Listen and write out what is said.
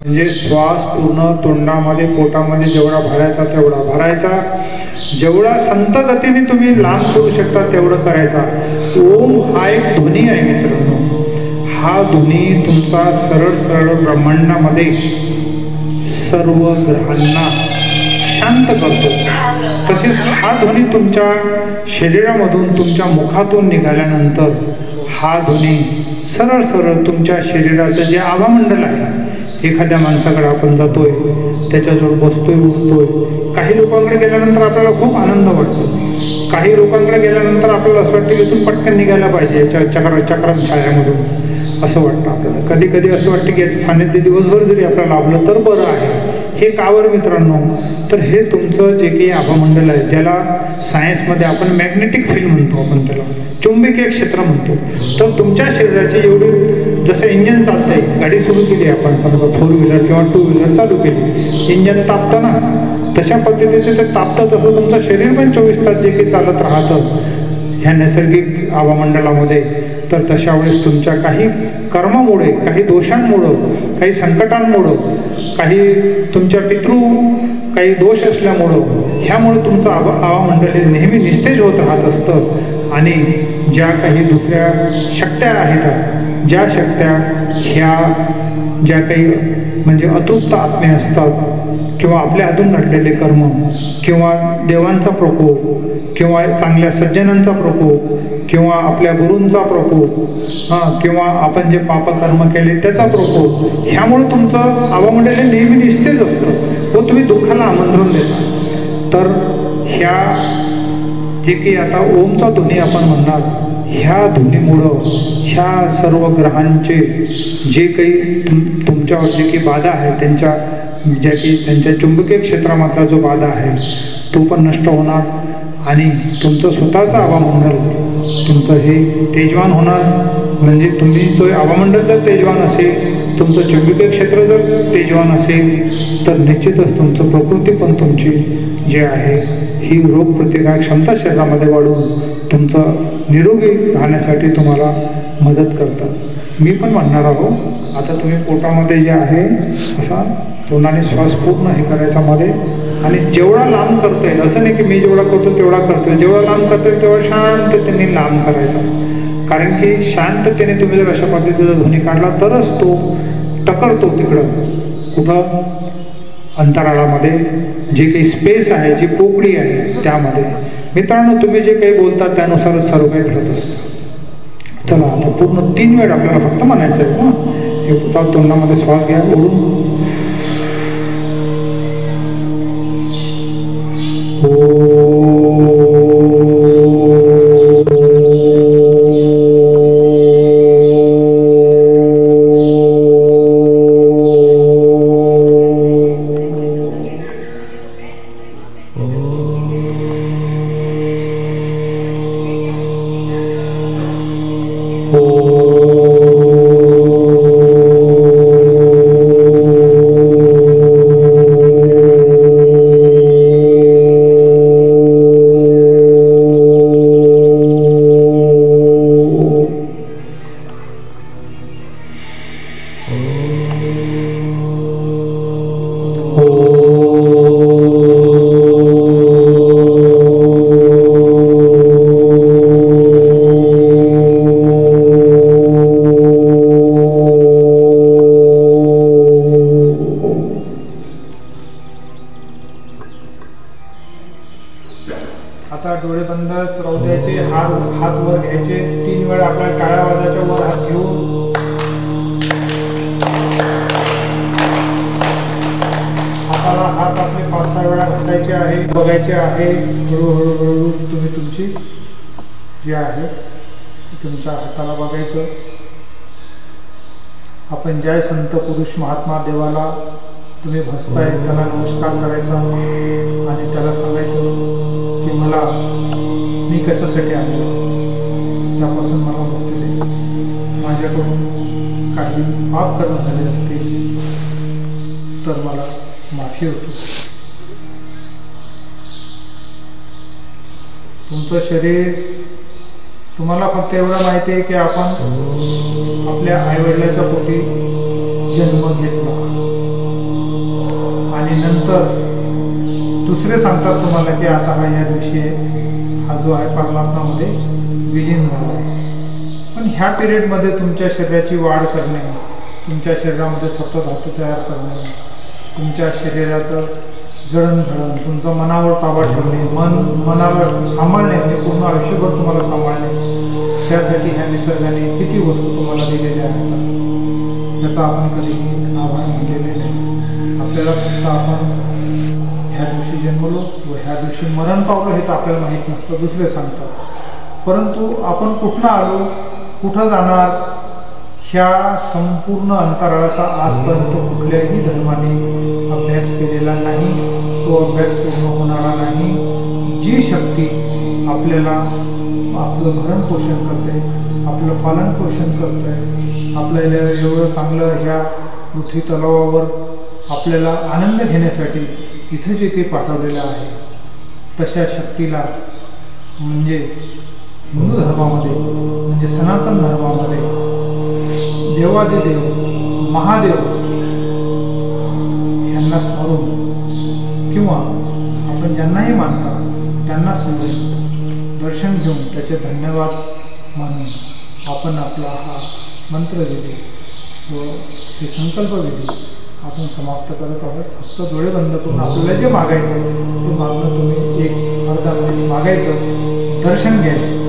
म्हणजे श्वास पूर्ण तोंडामध्ये पोटामध्ये जेवढा भरायचा तेवढा भरायचा, जेवढा संत गतीने तुम्ही लांब करू शकता तेवढं करायचा। ओम हा एक ध्वनी आहे मित्रांनो, हा ध्वनी तुमचा सरळ सरळ ब्रह्मांडामध्ये सर्व ग्रहांना शांत करतो। तसेच हा ध्वनी तुमच्या शरीरामधून तुमच्या मुखातून निघाल्यानंतर हा ध्वनी सरळ सरळ तुमच्या शरीराचं जे आभामंडल आहे, एखाद्या माणसाकडे आपण जातोय, त्याच्याजवळ बसतोय उठतोय, काही लोकांकडे गेल्यानंतर आपल्याला खूप आनंद वाटतो, काही लोकांकडे गेल्यानंतर आपल्याला असं वाटतं की इथून पटकन निघायला पाहिजे चक्रांत छायामधून, असं वाटतं आपल्याला। कधी कधी असं वाटतं की याचं सानिध्य दिवसभर जरी आपल्याला लाभलं तर बरं आहे। हे का बरं मित्रांनो? तर हे तुमचं जे काही आभामंडल आहे, ज्याला सायन्समध्ये आपण मॅग्नेटिक फील्ड म्हणतो, आपण त्याला चुंबकीय क्षेत्र म्हणतो, तर तुमच्या शरीराची एवढी, जसं इंजन चालतंय, गाडी सुरू केली आपण समजा 4 व्हीलर किंवा 2 व्हीलर चालू केली, इंजन तापतं ना, तशा पद्धतीचे ते तापतं, तसं तुमचं शरीर पण 24 तास जे काही चालत राहतं ह्या नैसर्गिक आभामंडलामध्ये। तर तशा वेळेस तुमच्या काही कर्मामुळे, काही दोषांमुळं, काही संकटांमुळं, काही तुमच्या काही दोष असल्यामुळं, ह्यामुळे तुमचं आभामंडल नेहमी निस्तेज होत राहत असतं। आणि ज्या काही दुसऱ्या शक्त्या आहेत, ज्या शक्त्या ह्या ज्या काही म्हणजे अतृप्त आत्मे असतात, किंवा आपल्या हातून घडलेले कर्म, किंवा देवांचा प्रकोप, किंवा चांगल्या सज्जनांचा प्रकोप, किंवा आपल्या गुरूंचा प्रकोप, किंवा आपण जे पापकर्म केले त्याचा प्रकोप, ह्यामुळे तुमचं आभामंडल नेहमी निस्तेज असतं व तुम्ही दुःखाला आमंत्रण देता। तर ह्या जे की आता ओमचा ध्वनी आपण म्हणणार, ह्या ध्वनीमुळं ह्या सर्व ग्रहांचे जे काही तुमच्यावर जे काही बाधा आहे, त्यांच्या चुंबकीय क्षेत्रामधला जो बाधा आहे तो पण नष्ट होणार, आणि तुमचं स्वतःचं आभामंडल तुमचं हे तेजवान होणार। म्हणजे तुम्ही जो आभामंडल जर तेजवान असेल, तुमचं चुंबकीय क्षेत्र जर तेजवान असेल, तर निश्चितच तुमचं प्रकृती पण तुमची जे आहे ही रोगप्रतिकारक क्षमता शरीरामध्ये वाढून तुमचं निरोगी राहण्यासाठी तुम्हाला मदत करतात। मी पण म्हणणार आहो, आता तुम्ही पोटामध्ये जे आहे असा तोंडाने श्वास पूर्ण हे करायचा मध्ये, आणि जेवढा लांब करता येईल, असं नाही की मी जेवढा करतो तेवढा करतोय, जेवढा लांब करता येईल तेवढा शांततेने लांब करायचा। कारण की शांततेने तुम्ही जर अशा पद्धतीचा ध्वनी काढला तरच तो टकरतो तिकडं कुठं अंतराळामध्ये, जे काही स्पेस आहे, जी पोकळी आहे त्यामध्ये। मित्रांनो, तुम्ही जे काही बोलता त्यानुसारच सर्व काही घडत असतं। चला आता पूर्ण 3 वेळ आपल्याला फक्त म्हणायचं आहे। हे तोंडामध्ये श्वास घ्या ओढून, आता डोळे बंदच राहू द्यायचे, हात वर घ्यायचे, 3 वेळा आपल्या टाळ्या वाजायच्या, वर हात घेऊन हाताला हात आपले 5-6 वेळा घासायचे आहे, बघायचे आहे। हळूहळू तुम्ही तुमची जे आहे तुमच्या हाताला बघायचं। आपण ज्या संत पुरुष महात्मा देवाला तुम्ही भजताय त्याला नमस्कार करायचा, आणि त्याला सांगायचं की मला मी कशासाठी आलो, त्यापासून मला मुक्ती दे, माझ्याकडून काही पाप कर्म झाले असतील तर मला माफी होती। तुमचं शरीर, तुम्हाला फक्त एवढं माहिती आहे की आपण आपल्या आईवडिलाच्या पोटी जन्म घेतला, नंतर दुसरे सांगतात तुम्हाला की आता हा या दिवशी हा जो आहे परमात्मामध्ये विलीन झाला आहे. पण ह्या पिरियडमध्ये तुमच्या शरीराची वाढ करणे, तुमच्या शरीरामध्ये सतत धातू तयार करणे, तुमच्या शरीराचं जडणघडण, तुमचं मनावर ताबा ठेवणे, मनाला सांभाळणे, म्हणजे पूर्ण आयुष्यभर तुम्हाला सांभाळणे, त्यासाठी ह्या निसर्गाने किती वस्तू तुम्हाला दिलेल्या आहेत याचा आपण कधीही आभार मानलेले नाही. आपल्याला फक्त आपण ह्या दिवशी जन्मलो व ह्या दिवशी मरण पावलो हे तर आपल्याला माहीत नसतं, दुसरे सांगतात. परंतु आपण कुठनं आलो, कुठं जाणार, ह्या संपूर्ण अंतराळाचा आजपर्यंत कुठल्याही धर्माने अभ्यास केलेला नाही, तो अभ्यास पूर्ण होणारा नाही. जी शक्ती आपल्याला आपलं भरण पोषण करते, आपलं पालन पोषण करते, आपल्याला एवढं चांगलं ह्या पृथ्वी तलावावर आपल्याला आनंद घेण्यासाठी इथे जे ते पाठवलेलं आहे, तशा शक्तीला म्हणजे हिंदू धर्मामध्ये म्हणजे सनातन धर्मामध्ये देवादिदेव महादेव यांना स्मरून किंवा आपण ज्यांनाही मानता त्यांना स्मरून दर्शन घेऊन त्याचे धन्यवाद मानून आपण आपला हा मंत्रविधी व हे संकल्पविधी आपण समाप्त करत आहोत. फक्त डोळे बंद करून आपल्याला जे मागायचं ते मागणं तुम्ही एक अर्धा मिनिट मागायचं, दर्शन घ्यायचं.